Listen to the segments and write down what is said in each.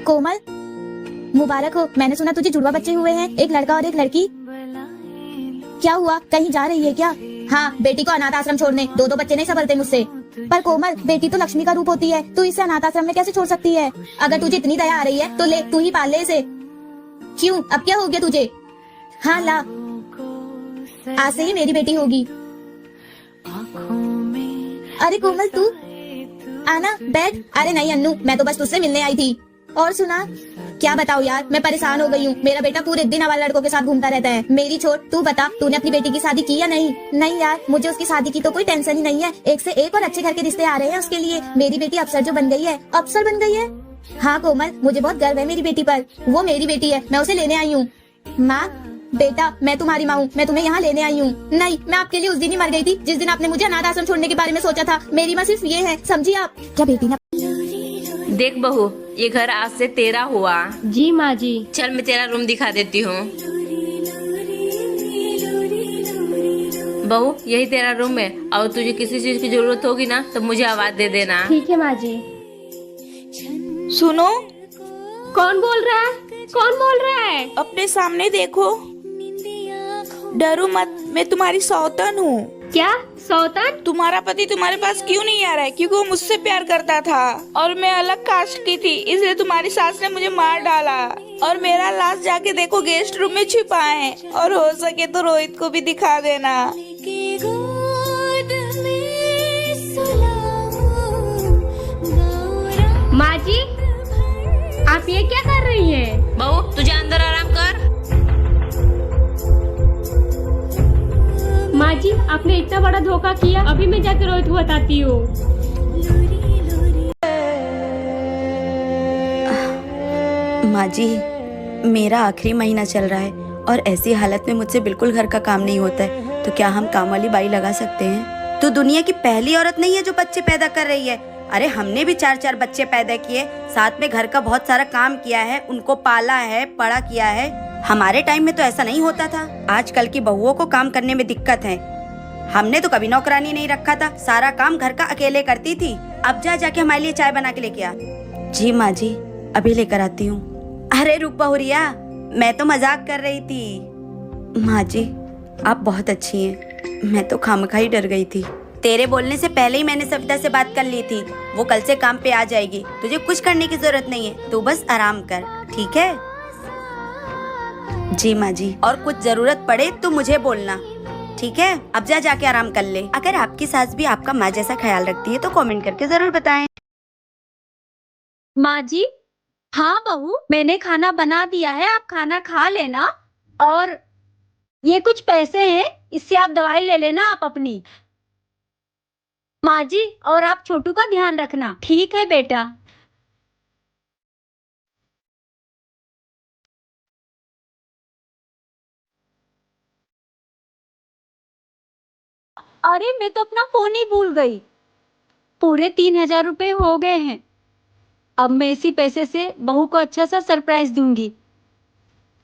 कोमल, मुबारक हो। मैंने सुना तुझे जुड़वा बच्चे हुए हैं, एक लड़का और एक लड़की। क्या हुआ, कहीं जा रही है क्या? हाँ, बेटी को अनाथ आश्रम छोड़ने। दो बच्चे नहीं संभलते मुझसे। पर कोमल, बेटी तो लक्ष्मी का रूप होती है, तू इसे अनाथ आश्रम में कैसे छोड़ सकती है? अगर तुझे इतनी दया आ रही है तो ले, तू ही पाल ले इसे। क्यों, अब क्या हो गया तुझे? हाँ ला, आज से ही मेरी बेटी होगी। अरे कोमल, तू आना, बैठ। अरे नहीं अन्नू, मैं तो बस तुझसे मिलने आई थी। और सुना? क्या बताऊँ यार, मैं परेशान हो गई हूँ। मेरा बेटा पूरे दिन आवारा लड़कों के साथ घूमता रहता है। मेरी छोड़, तू बता, तूने अपनी बेटी की शादी की या नहीं? नहीं यार, मुझे उसकी शादी की तो कोई टेंशन ही नहीं है। एक से एक और अच्छे घर के रिश्ते आ रहे हैं उसके लिए। मेरी बेटी अफसर जो बन गई है। अफसर बन गई है? हाँ कोमल, मुझे बहुत गर्व है मेरी बेटी पर। वो मेरी बेटी है, मैं उसे लेने आई हूँ। माँ, बेटा, मैं तुम्हारी माँ हूँ, मैं तुम्हें यहाँ लेने आई हूँ। नहीं, मैं आपके लिए उस दिन ही मर गई थी जिस दिन आपने मुझे अनाथ आश्रम छोड़ने के बारे में सोचा था। मेरी माँ सिर्फ ये है, समझी आप? क्या बेटी ना? देख बहू, ये घर आज से तेरा हुआ। जी माँ जी। चल मैं तेरा रूम दिखा देती हूँ। बहू, यही तेरा रूम है, और तुझे किसी चीज की जरूरत होगी ना तो मुझे आवाज दे देना। ठीक है माँ जी। सुनो, कौन बोल रहा है? कौन बोल रहा है? अपने सामने देखो। डरो मत, मैं तुम्हारी सौतन हूँ। क्या सौतन? तुम्हारा पति तुम्हारे पास क्यों नहीं आ रहा है? क्योंकि वो मुझसे प्यार करता था और मैं अलग कास्ट की थी, इसलिए तुम्हारी सास ने मुझे मार डाला। और मेरा लाश जाके देखो, गेस्ट रूम में छिपा है। और हो सके तो रोहित को भी दिखा देना। माँ जी, आप ये क्या कर रही हैं? बहू, तुझे अंदर आराम कर। माँ जी, आपने इतना बड़ा धोखा किया। अभी मैं जाकर रोहित को बताती हूँ। माँ जी, मेरा आखिरी महीना चल रहा है और ऐसी हालत में मुझसे बिल्कुल घर का काम नहीं होता है, तो क्या हम काम वाली बाई लगा सकते हैं? तो दुनिया की पहली औरत नहीं है जो बच्चे पैदा कर रही है। अरे हमने भी 4-4 बच्चे पैदा किए, साथ में घर का बहुत सारा काम किया है, उनको पाला है, बड़ा किया है। हमारे टाइम में तो ऐसा नहीं होता था। आजकल की बहुओं को काम करने में दिक्कत है। हमने तो कभी नौकरानी नहीं रखा था, सारा काम घर का अकेले करती थी। अब जाके हमारे लिए चाय बना के लेके आ। जी माँ जी, अभी लेकर आती हूँ। अरे रुक बहुरिया, मैं तो मजाक कर रही थी। माँ जी, आप बहुत अच्छी हैं। मैं तो खामखा ही डर गई थी। तेरे बोलने से पहले ही मैंने सविता से बात कर ली थी। वो कल से काम पे आ जाएगी, तुझे कुछ करने की जरूरत नहीं है, तू बस आराम कर, ठीक है? जी माँ जी, और कुछ जरूरत पड़े तो मुझे बोलना, ठीक है? अब जाके आराम कर ले। अगर आपकी सास भी आपका माँ जैसा ख्याल रखती है तो कमेंट करके जरूर बताएं। माँ जी, हाँ बहू, मैंने खाना बना दिया है, आप खाना खा लेना। और ये कुछ पैसे हैं, इससे आप दवाई ले लेना आप अपनी। माँ जी, और आप छोटू का ध्यान रखना। ठीक है बेटा। अरे मैं तो अपना फोन ही भूल गई। पूरे 3,000 रुपए हो गए हैं। अब मैं इसी पैसे से बहू को अच्छा सा सरप्राइज दूंगी।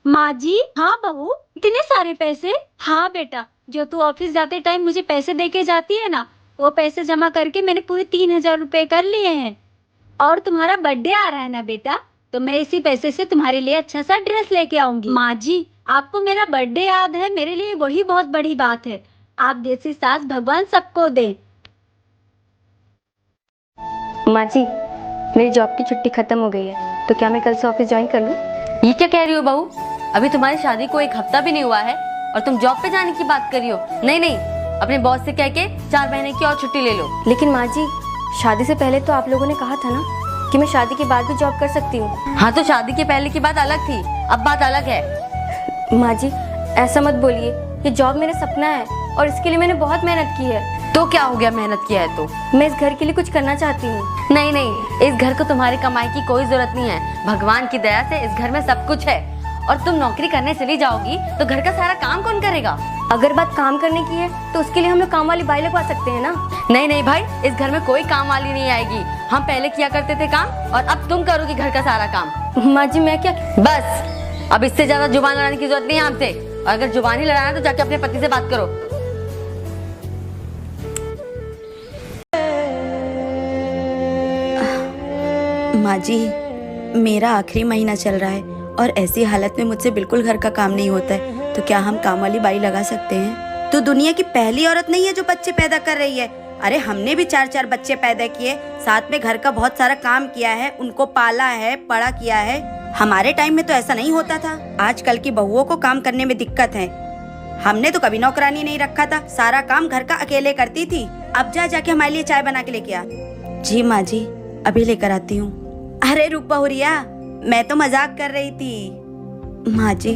माँ जी, हाँ बहू, इतने सारे पैसे? हाँ बेटा, जो तू ऑफिस जाते टाइम मुझे पैसे देके जाती है ना, वो पैसे जमा करके मैंने पूरे 3,000 रुपए कर लिए हैं। और तुम्हारा बर्थडे आ रहा है ना बेटा, तो मैं इसी पैसे से तुम्हारे लिए अच्छा सा ड्रेस लेके आऊंगी। माँ जी, आपको मेरा बर्थडे याद है, मेरे लिए वही बहुत बड़ी बात है। आप जैसी सास भगवान सबको दे। माँ जी, मेरी जॉब की छुट्टी खत्म हो गई है, तो क्या मैं कल से ऑफिस ज्वाइन कर लूँ? ये क्या कह रही हो बहू? अभी तुम्हारी शादी को 1 हफ्ता भी नहीं हुआ है और तुम जॉब पे जाने की बात कर रही हो? नहीं नहीं, अपने बॉस से कह के 4 महीने की और छुट्टी ले लो। लेकिन माँ जी, शादी से पहले तो आप लोगों ने कहा था ना कि मैं शादी के बाद भी जॉब कर सकती हूँ। हाँ, तो शादी के पहले की बात अलग थी, अब बात अलग है। माँ जी, ऐसा मत बोलिए, ये जॉब मेरा सपना है और इसके लिए मैंने बहुत मेहनत की है। तो क्या हो गया, मेहनत किया है तो? मैं इस घर के लिए कुछ करना चाहती हूँ। नहीं नहीं, इस घर को तुम्हारी कमाई की कोई जरूरत नहीं है। भगवान की दया से इस घर में सब कुछ है। और तुम नौकरी करने चली जाओगी तो घर का सारा काम कौन करेगा? अगर बात काम करने की है तो उसके लिए हम लोग काम वाली बाई लगवा सकते हैं ना। नहीं नहीं भाई, इस घर में कोई काम वाली नहीं आएगी। हम पहले किया करते थे काम और अब तुम करोगी घर का सारा काम। माँ जी, मैं क्या? बस, अब इससे ज्यादा जुबान लड़ाने की जरूरत नहीं है हमसे। और अगर जुबान ही लड़ाना तो जाके अपने पति से बात करो। माँ जी, मेरा आखिरी महीना चल रहा है और ऐसी हालत में मुझसे बिल्कुल घर का काम नहीं होता है, तो क्या हम काम वाली बाई लगा सकते हैं? तो दुनिया की पहली औरत नहीं है जो बच्चे पैदा कर रही है। अरे हमने भी 4-4 बच्चे पैदा किए, साथ में घर का बहुत सारा काम किया है, उनको पाला है, बड़ा किया है। हमारे टाइम में तो ऐसा नहीं होता था। आजकल की बहुओं को काम करने में दिक्कत है। हमने तो कभी नौकरानी नहीं रखा था, सारा काम घर का अकेले करती थी। अब जाके हमारे लिए चाय बना के लेके आ। जी माँ जी, अभी लेकर आती हूँ। अरे रुक बहुरिया, मैं तो मजाक कर रही थी। माँ जी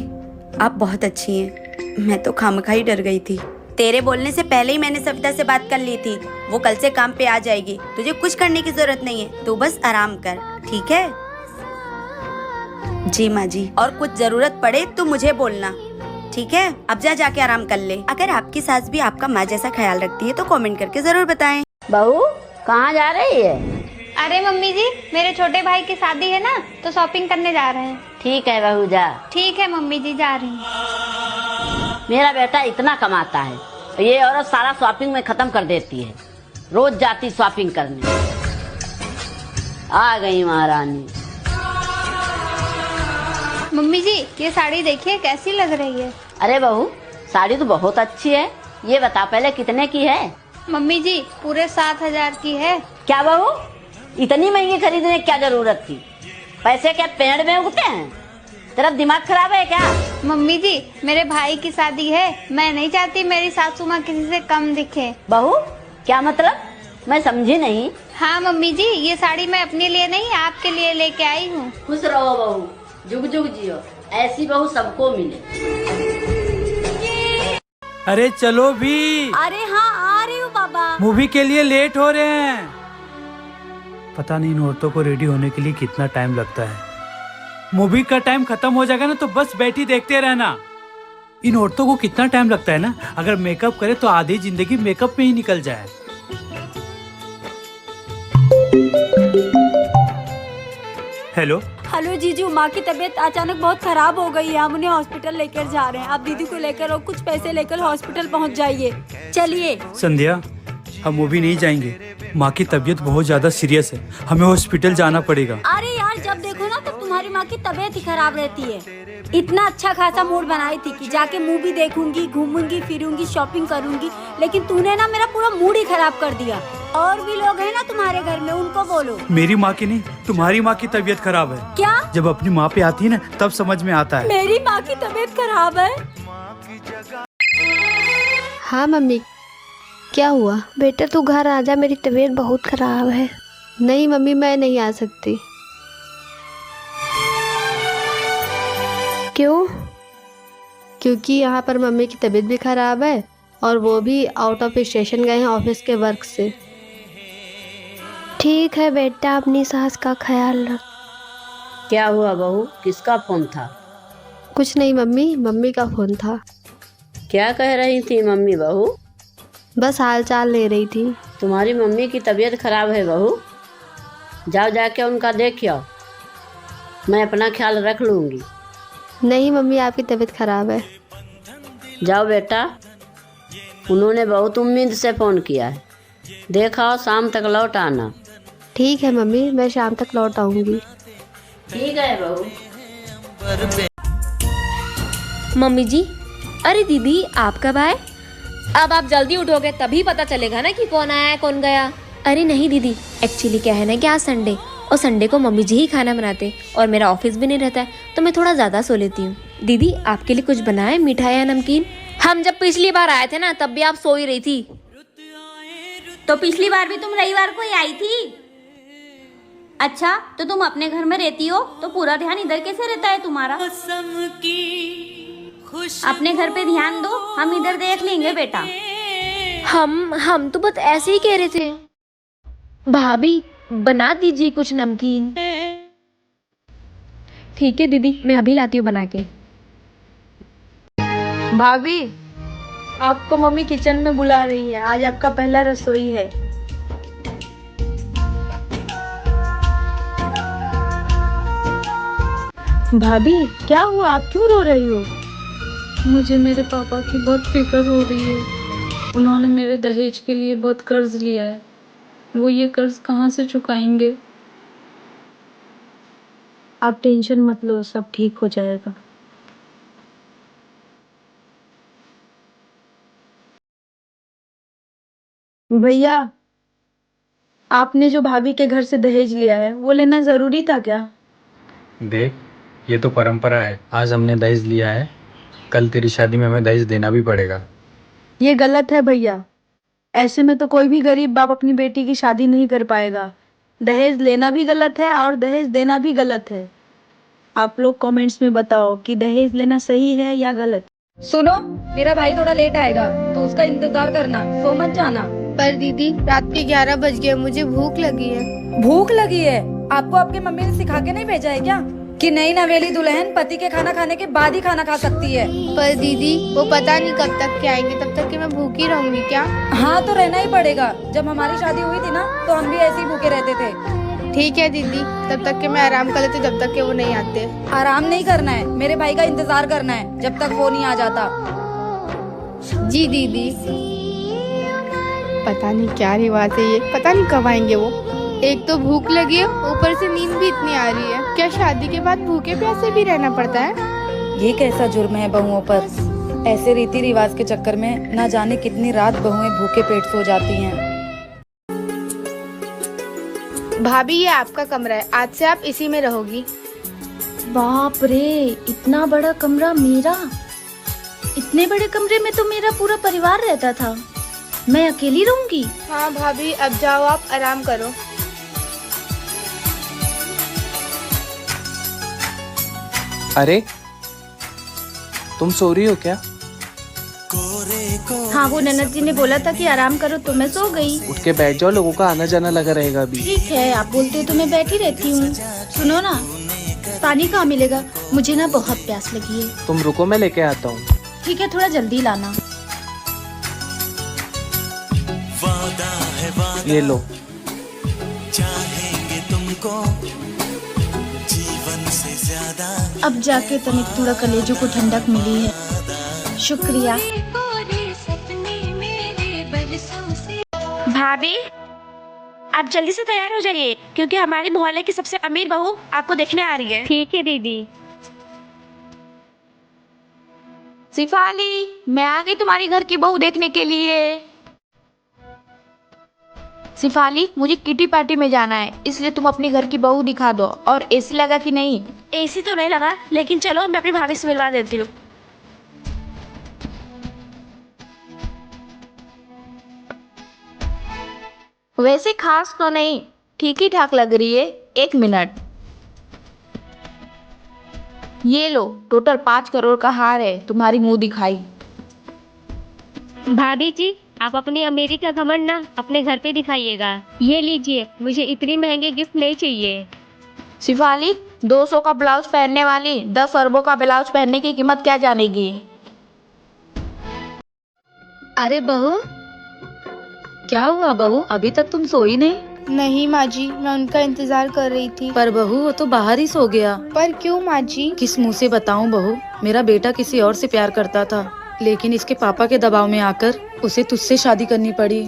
आप बहुत अच्छी हैं, मैं तो खामखा ही डर गई थी। तेरे बोलने से पहले ही मैंने सविता से बात कर ली थी, वो कल से काम पे आ जाएगी। तुझे कुछ करने की जरूरत नहीं है, तू बस आराम कर, ठीक है? जी माँ जी, और कुछ जरूरत पड़े तो मुझे बोलना, ठीक है? अब जाके आराम कर ले। अगर आपकी सास भी आपका माँ जैसा ख्याल रखती है तो कमेंट करके जरूर बताएं। बहू कहाँ जा रही है? अरे मम्मी जी, मेरे छोटे भाई की शादी है ना, तो शॉपिंग करने जा रहे हैं। ठीक है बहू जा। ठीक है मम्मी जी, जा रही हूँ। मेरा बेटा इतना कमाता है, ये औरत सारा शॉपिंग में खत्म कर देती है। रोज जाती शॉपिंग करने। आ गई महारानी। मम्मी जी ये साड़ी देखिए कैसी लग रही है। अरे बहू साड़ी तो बहुत अच्छी है, ये बता पहले कितने की है? मम्मी जी पूरे 7,000 की है। क्या बहू इतनी महंगी खरीदने की क्या जरूरत थी? पैसे क्या पेड़ में उगते हैं? तेरा दिमाग खराब है क्या? मम्मी जी मेरे भाई की शादी है, मैं नहीं चाहती मेरी सासू माँ किसी से कम दिखे। बहू क्या मतलब? मैं समझी नहीं। हाँ मम्मी जी, ये साड़ी मैं अपने लिए नहीं आपके लिए लेके आई हूँ। खुश रहो बहू, जुग जुग जियो, ऐसी बहू सबको मिले। अरे चलो भी। अरे हाँ आ रही हूँ बाबा। मूवी के लिए लेट हो रहे हैं। पता नहीं इन औरतों को रेडी होने के लिए कितना टाइम लगता है। मूवी का टाइम खत्म हो जाएगा ना तो बस बैठी देखते रहना। इन औरतों को कितना टाइम लगता है ना, अगर मेकअप करे तो आधी जिंदगी मेकअप में ही निकल जाए। हेलो हेलो जीजू, माँ की तबीयत अचानक बहुत खराब हो गई है, हम उन्हें हॉस्पिटल लेकर जा रहे हैं। आप दीदी को लेकर और कुछ पैसे लेकर हॉस्पिटल पहुँच जाइए। चलिए। संध्या हम मूवी नहीं जाएंगे, माँ की तबीयत बहुत ज्यादा सीरियस है, हमें हॉस्पिटल जाना पड़ेगा। अरे यार जब देखो ना तब तुम्हारी माँ की तबीयत ही खराब रहती है। इतना अच्छा खासा मूड बनाई थी कि जाके मूवी देखूंगी, घूमूंगी फिरूंगी, शॉपिंग करूंगी, लेकिन तूने ना मेरा पूरा मूड ही खराब कर दिया। और भी लोग हैं ना तुम्हारे घर में, उनको बोलो। मेरी माँ की नहीं, तुम्हारी माँ की तबीयत खराब है। क्या? जब अपनी माँ पे आती है ना तब समझ में आता है। मेरी माँ की तबीयत खराब है? हाँ मम्मी। क्या हुआ? बेटा तू घर आ जा, मेरी तबीयत बहुत खराब है। नहीं मम्मी मैं नहीं आ सकती। क्यों? क्योंकि यहाँ पर मम्मी की तबीयत भी खराब है और वो भी आउट ऑफ स्टेशन गए हैं ऑफिस के वर्क से। ठीक है बेटा, अपनी सास का ख्याल रख। क्या हुआ बहू, किसका फोन था? कुछ नहीं मम्मी, मम्मी का फोन था। क्या कह रही थी मम्मी बहू? बस हाल चाल ले रही थी। तुम्हारी मम्मी की तबीयत खराब है बहू, जाओ जाके उनका देख आओ, मैं अपना ख्याल रख लूँगी। नहीं मम्मी आपकी तबीयत खराब है। जाओ बेटा, उन्होंने बहुत उम्मीद से फ़ोन किया है, देखा शाम तक लौट आना। ठीक है मम्मी, मैं शाम तक लौट आऊँगी। ठीक है बहू। मम्मी जी, अरे दीदी आप कब आए? अब आप जल्दी उठोगे तभी पता चलेगा ना कि कौन आया है कौन गया। अरे नहीं दीदी, एक्चुअली क्या है ना कि आज संडे और संडे को मम्मी जी ही खाना बनाते और मेरा ऑफिस भी नहीं रहता है, तो मैं थोड़ा ज़्यादा सो लेती हूँ। दीदी आपके लिए कुछ बनाए, मिठाई या नमकीन? हम जब पिछली बार आए थे ना तब भी आप सो ही रही थी। तो पिछली बार भी तुम रविवार को ही आई थी। अच्छा तो तुम अपने घर में रहती हो तो पूरा ध्यान इधर कैसे रहता है तुम्हारा? अपने घर पे ध्यान दो, हम इधर देख लेंगे बेटा। हम तो बस ऐसे ही कह रहे थे। भाभी बना दीजिए कुछ नमकीन। ठीक है दीदी, मैं अभी लाती हूँ बना के। भाभी आपको मम्मी किचन में बुला रही है, आज आपका पहला रसोई है। भाभी क्या हुआ, आप क्यों रो रही हो? मुझे मेरे पापा की बहुत फिक्र हो रही है। उन्होंने मेरे दहेज के लिए बहुत कर्ज लिया है, वो ये कर्ज कहाँ से चुकाएंगे? क्यों? क्या हुआ, आप क्यों रो रही हो? मुझे मेरे पापा की बहुत फिक्र हो रही है। उन्होंने मेरे दहेज के लिए बहुत कर्ज लिया है, वो ये कर्ज कहाँ से चुकाएंगे? आप टेंशन मत लो, सब ठीक हो जाएगा। भैया, आपने जो भाभी के घर से दहेज लिया है वो लेना जरूरी था क्या? देख, ये तो परंपरा है। आज हमने दहेज लिया है, कल तेरी शादी में हमें दहेज देना भी पड़ेगा। ये गलत है भैया। ऐसे में तो कोई भी गरीब बाप अपनी बेटी की शादी नहीं कर पाएगा। दहेज लेना भी गलत है और दहेज देना भी गलत है। आप लोग कमेंट्स में बताओ कि दहेज लेना सही है या गलत। सुनो, मेरा भाई थोड़ा लेट आएगा तो उसका इंतजार करना, सो मत जाना। पर दीदी रात के 11 बज गए, मुझे भूख लगी है। भूख लगी है? आपको आपकी मम्मी ने सिखा के नहीं भेजा है क्या कि नई नवेली दुल्हन पति के खाना खाने के बाद ही खाना खा सकती है? पर दीदी वो पता नहीं कब तक के आएंगे, तब तक के मैं भूखी रहूंगी क्या? हाँ तो रहना ही पड़ेगा। जब हमारी शादी हुई थी ना तो हम भी ऐसे ही भूखे रहते थे। ठीक है दीदी, तब तक के मैं आराम कर लेती, जब तक के वो नहीं आते। आराम नहीं करना है, मेरे भाई का इंतजार करना है जब तक वो नहीं आ जाता। जी दीदी। पता नहीं क्या रिवाज है ये, पता नहीं कब आएंगे वो। एक तो भूख लगी है, ऊपर से नींद भी इतनी आ रही है। क्या शादी के बाद भूखे प्यासे भी रहना पड़ता है? ये कैसा जुर्म है बहुओं पर? ऐसे रीति रिवाज के चक्कर में ना जाने कितनी रात बहुएं भूखे पेट सो जाती हैं। भाभी ये आपका कमरा है, आज से आप इसी में रहोगी। बाप रे, इतना बड़ा कमरा मेरा? इतने बड़े कमरे में तो मेरा पूरा परिवार रहता था, मैं अकेली रहूंगी? हाँ भाभी, अब जाओ आप आराम करो। अरे तुम सो रही हो क्या? हाँ, वो ननद जी ने बोला था कि आराम करो तो मैं सो गई। उठ के बैठ जाओ, लोगों का आना जाना लगा रहेगा अभी। ठीक है, आप बोलते हो तो मैं बैठी रहती हूँ। सुनो ना, पानी कहाँ मिलेगा? मुझे ना बहुत प्यास लगी है। तुम रुको, मैं लेके आता हूँ। ठीक है, थोड़ा जल्दी लाना। ये लो। अब जाके तनिक थोड़ा कलेजों को ठंडक मिली है, शुक्रिया। भाभी, आप जल्दी से तैयार हो जाइए क्योंकि हमारे मोहल्ले की सबसे अमीर बहू आपको देखने आ रही है। ठीक है दीदी। शिफाली, मैं आ गई तुम्हारी घर की बहू देखने के लिए। शिफाली, मुझे किटी पार्टी में जाना है, इसलिए तुम अपनी घर की बहू दिखा दो। और एसी लगा कि नहीं? एसी तो नहीं लगा, लेकिन चलो मैं अपनी भाभी से मिलवा देती हूँ। वैसे खास तो नहीं, ठीक ही ठाक लग रही है। 1 मिनट, ये लो, टोटल 5 करोड़ का हार है, तुम्हारी मुंह दिखाई। भाभी जी, आप अपनी अमीरी का घमंड ना अपने घर पे दिखाइएगा। ये लीजिए, मुझे इतनी महंगे गिफ्ट नहीं चाहिए। शिफाली, 200 का ब्लाउज पहनने वाली 10 अरबों का ब्लाउज पहनने की कीमत क्या जानेगी? अरे बहू, क्या हुआ बहू? अभी तक तुम सोई नहीं? नहीं माँ जी, मैं उनका इंतजार कर रही थी। पर बहू, वो तो बाहर ही सो गया। पर क्यों माँ जी? किस मुंह से बताऊं बहू, मेरा बेटा किसी और से प्यार करता था, लेकिन इसके पापा के दबाव में आकर उसे तुझसे शादी करनी पड़ी।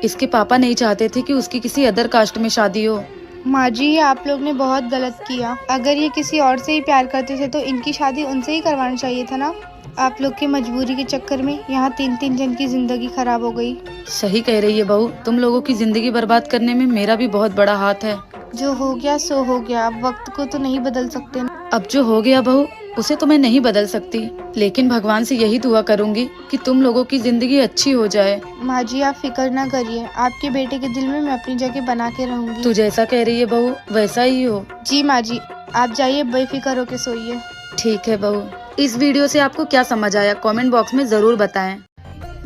इसके पापा नहीं चाहते थे कि उसकी किसी अदर कास्ट में शादी हो। माँ जी, ये आप लोग ने बहुत गलत किया। अगर ये किसी और से ही प्यार करते थे तो इनकी शादी उनसे ही करवाना चाहिए था ना। आप लोग की मजबूरी के चक्कर में यहाँ 3-3 जन की जिंदगी खराब हो गई। सही कह रही है बहू, तुम लोगों की जिंदगी बर्बाद करने में मेरा भी बहुत बड़ा हाथ है। जो हो गया सो हो गया, अब वक्त को तो नहीं बदल सकते ना। अब जो हो गया बहू, उसे तो मैं नहीं बदल सकती, लेकिन भगवान से यही दुआ करूंगी कि तुम लोगों की जिंदगी अच्छी हो जाए। माँ जी, आप फिक्र ना करिए, आपके बेटे के दिल में मैं अपनी जगह बना के रहूंगी। तू जैसा कह रही है बहू, वैसा ही हो। जी माँ जी, आप जाइए, बेफिक्र होके सोइए। ठीक है बहू। इस वीडियो से आपको क्या समझ आया, कमेंट बॉक्स में जरूर बताएं।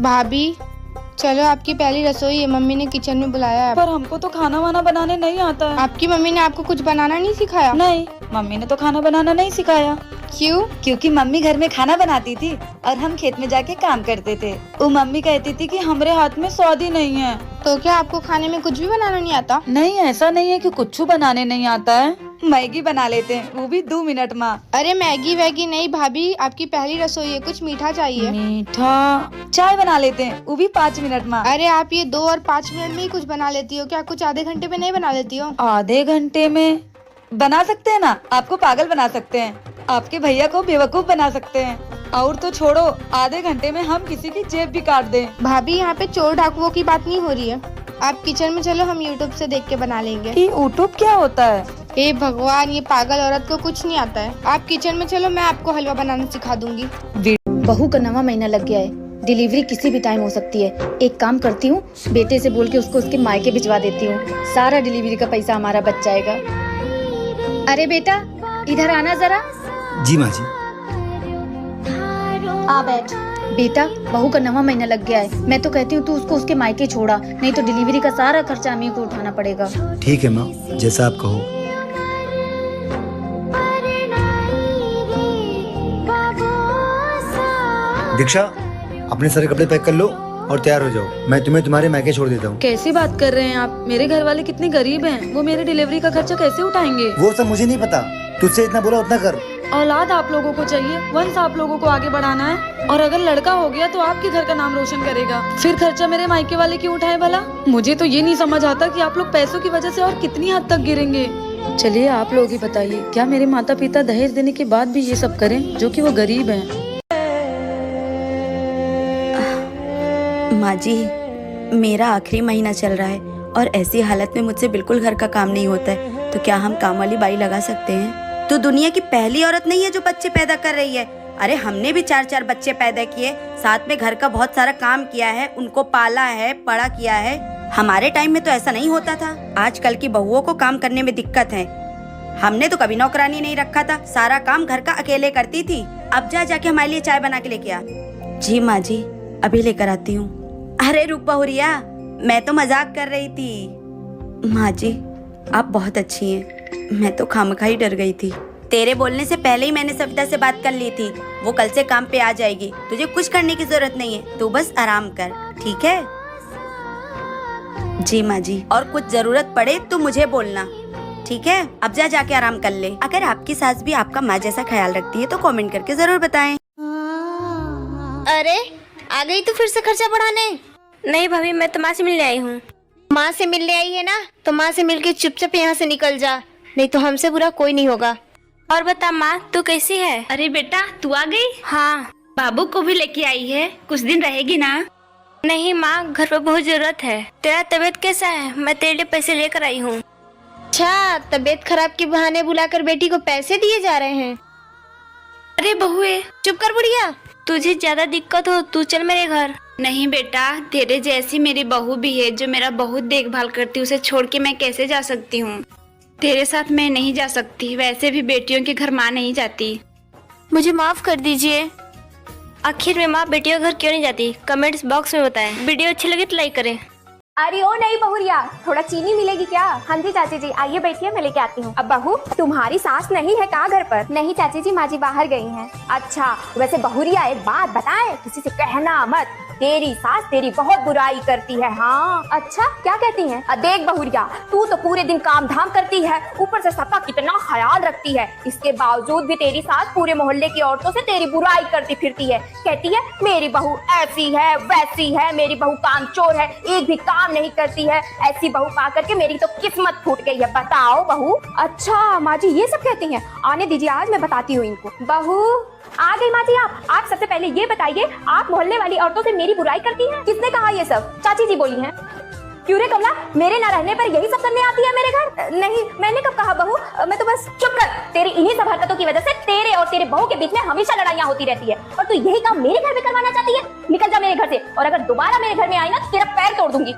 भाभी, चलो आपकी पहली रसोई है, मम्मी ने किचन में बुलाया है। पर हमको तो खाना वाना बनाने नहीं आता है। आपकी मम्मी ने आपको कुछ बनाना नहीं सिखाया? नहीं, मम्मी ने तो खाना बनाना नहीं सिखाया। क्यों? क्योंकि मम्मी घर में खाना बनाती थी और हम खेत में जाके काम करते थे। वो मम्मी कहती थी कि हमारे हाथ में स्वाद ही नहीं है। तो क्या आपको खाने में कुछ भी बनाना नहीं आता? नहीं, ऐसा नहीं है कि कुछ बनाने नहीं आता है, मैगी बना लेते हैं, वो भी 2 मिनट में। अरे मैगी वैगी नहीं भाभी, आपकी पहली रसोई है, कुछ मीठा चाहिए। मीठा? चाय बना लेते हैं, वो भी 5 मिनट में। अरे आप ये 2 और 5 मिनट में ही कुछ बना लेती हो क्या? कुछ आधे घंटे में नहीं बना लेती हो? आधे घंटे में? बना सकते हैं ना, आपको पागल बना सकते हैं, आपके भैया को बेवकूफ बना सकते हैं, और तो छोड़ो आधे घंटे में हम किसी की जेब भी काट दें। भाभी यहाँ पे चोर डाकुओं की बात नहीं हो रही है। आप किचन में चलो, हम यूट्यूब से देख के बना लेंगे। ये यूट्यूब क्या होता है? हे भगवान, ये पागल औरत को कुछ नहीं आता है। आप किचन में चलो, मैं आपको हलवा बनाना सिखा दूंगी। बहू का 9वां महीना लग गया है, डिलीवरी किसी भी टाइम हो सकती है। एक काम करती हूँ, बेटे से बोल के उसको उसके मायके भिजवा देती हूँ, सारा डिलीवरी का पैसा हमारा बच जाएगा। अरे बेटा इधर आना जरा। जी माँ जी। आ बैठ। बेटा बहू का 9वां महीना लग गया है, मैं तो कहती हूँ तू उसको उसके मायके छोड़ा, नहीं तो डिलीवरी का सारा खर्चा हमें को उठाना पड़ेगा। ठीक है माँ, जैसा आप कहो। दीक्षा, अपने सारे कपड़े पैक कर लो और तैयार हो जाओ, मैं तुम्हें तुम्हारे मायके छोड़ देता हूँ। कैसी बात कर रहे हैं आप? मेरे घर वाले कितने गरीब हैं, वो मेरे डिलीवरी का खर्चा कैसे उठाएंगे? वो सब मुझे नहीं पता, तुझसे इतना बोला उतना कर। औलाद आप लोगों को चाहिए, वंश आप लोगों को आगे बढ़ाना है, और अगर लड़का हो गया तो आपके घर का नाम रोशन करेगा। फिर खर्चा मेरे मायके वाले क्यों उठाए भला? मुझे तो ये नहीं समझ आता कि आप लोग पैसों की वजह से और कितनी हद तक गिरेंगे। चलिए आप लोग ही बताइए, क्या मेरे माता पिता दहेज देने के बाद भी ये सब करें, जो कि वो गरीब हैं? माँ जी, मेरा आखिरी महीना चल रहा है और ऐसी हालत में मुझसे बिल्कुल घर का काम नहीं होता है, तो क्या हम काम वाली बाई लगा सकते हैं? तो दुनिया की पहली औरत नहीं है जो बच्चे पैदा कर रही है। अरे हमने भी 4-4 बच्चे पैदा किए, साथ में घर का बहुत सारा काम किया है, उनको पाला है, बड़ा किया है। हमारे टाइम में तो ऐसा नहीं होता था। आजकल की बहुओं को काम करने में दिक्कत है। हमने तो कभी नौकरानी नहीं रखा था, सारा काम घर का अकेले करती थी। अब जाके हमारे लिए चाय बना के लेके आ। जी माँ जी, अभी लेकर आती हूँ। अरे रुक बहुरिया, मैं तो मजाक कर रही थी। माँ जी आप बहुत अच्छी हैं, मैं तो खामखा ही डर गई थी। तेरे बोलने से पहले ही मैंने सविता से बात कर ली थी, वो कल से काम पे आ जाएगी। तुझे कुछ करने की जरूरत नहीं है, तू बस आराम कर, ठीक है? जी माँ जी, और कुछ जरूरत पड़े तो मुझे बोलना, ठीक है? अब जाके आराम कर ले। अगर आपकी सास भी आपका माँ जैसा ख्याल रखती है तो कमेंट करके जरूर बताएं। अरे आ गई तो फिर से खर्चा बढ़ाने? नहीं भाभी, मैं तो माँ से मिलने आई हूँ। माँ से मिलने आई है ना, तो माँ से मिलके चुपचाप यहाँ से निकल जा, नहीं तो हमसे बुरा कोई नहीं होगा। और बता माँ, तू कैसी है? अरे बेटा, तू आ गई? हाँ। बाबू को भी लेके आई है, कुछ दिन रहेगी ना? नहीं माँ, घर पर बहुत जरूरत है। तेरा तबीयत कैसा है? मैं तेरे लिए पैसे लेकर आई हूँ। अच्छा, तबीयत खराब के बहाने बुलाकर बेटी को पैसे दिए जा रहे हैं? अरे बहुए, चुप कर बुढ़िया, तुझे ज्यादा दिक्कत हो तू चल मेरे घर। नहीं बेटा, तेरे जैसी मेरी बहू भी है जो मेरा बहुत देखभाल करती है, उसे छोड़ के मैं कैसे जा सकती हूँ? तेरे साथ मैं नहीं जा सकती, वैसे भी बेटियों के घर माँ नहीं जाती। मुझे माफ कर दीजिए। आखिर में माँ बेटियों के घर क्यों नहीं जाती? कमेंट्स बॉक्स में बताएं। वीडियो अच्छी लगे तो लाइक करें। अरे ओ नहीं बहुरिया, थोड़ा चीनी मिलेगी क्या? हाँ जी चाची जी, आइए बैठिए, मैं लेके आती हूँ। अब बहू, तुम्हारी सास नहीं है कहाँ घर पर? नहीं चाची जी, माँ जी बाहर गई हैं। अच्छा, वैसे बहुरिया एक बात बताएं, किसी से कहना मत, तेरी सास तेरी बहुत बुराई करती है। हाँ। अच्छा, क्या कहती हैं? देख बहुरिया, तू तो पूरे दिन काम धाम करती है, ऊपर से सबका कितना ख्याल रखती है, इसके बावजूद भी तेरी सास पूरे मोहल्ले की औरतों से तेरी बुराई करती फिरती है। कहती है मेरी बहू ऐसी है वैसी है, मेरी बहू कामचोर है, एक भी काम नहीं करती है। ऐसी बहू पा करके मेरी तो किस्मत फूट गई है। बताओ बहू। अच्छा माँ जी, ये सब कहती हैं? आने दीजिए, आज मैं बताती हूँ इनको। बहू आ गई माँ जी। आप सबसे पहले ये बताइए, आप मोहल्ले वाली औरतों से मेरी बुराई करती हैं? किसने कहा ये सब? चाची जी बोली हैं। क्यों रे कमला, मेरे न रहने पर यही सब करने आती है मेरे घर? नहीं, मैंने कब कहा बहू, मैं तो बस। चुप कर, तेरी इन्हीं सब हरकतों की वजह से तेरे और तेरे बहू के बीच में हमेशा लड़ाइयाँ होती रहती है, और तू यही काम मेरे घर में करवाना चाहती है? निकल जा मेरे घर से, और अगर दोबारा मेरे घर में आई ना तो तेरा पैर तोड़ दूंगी।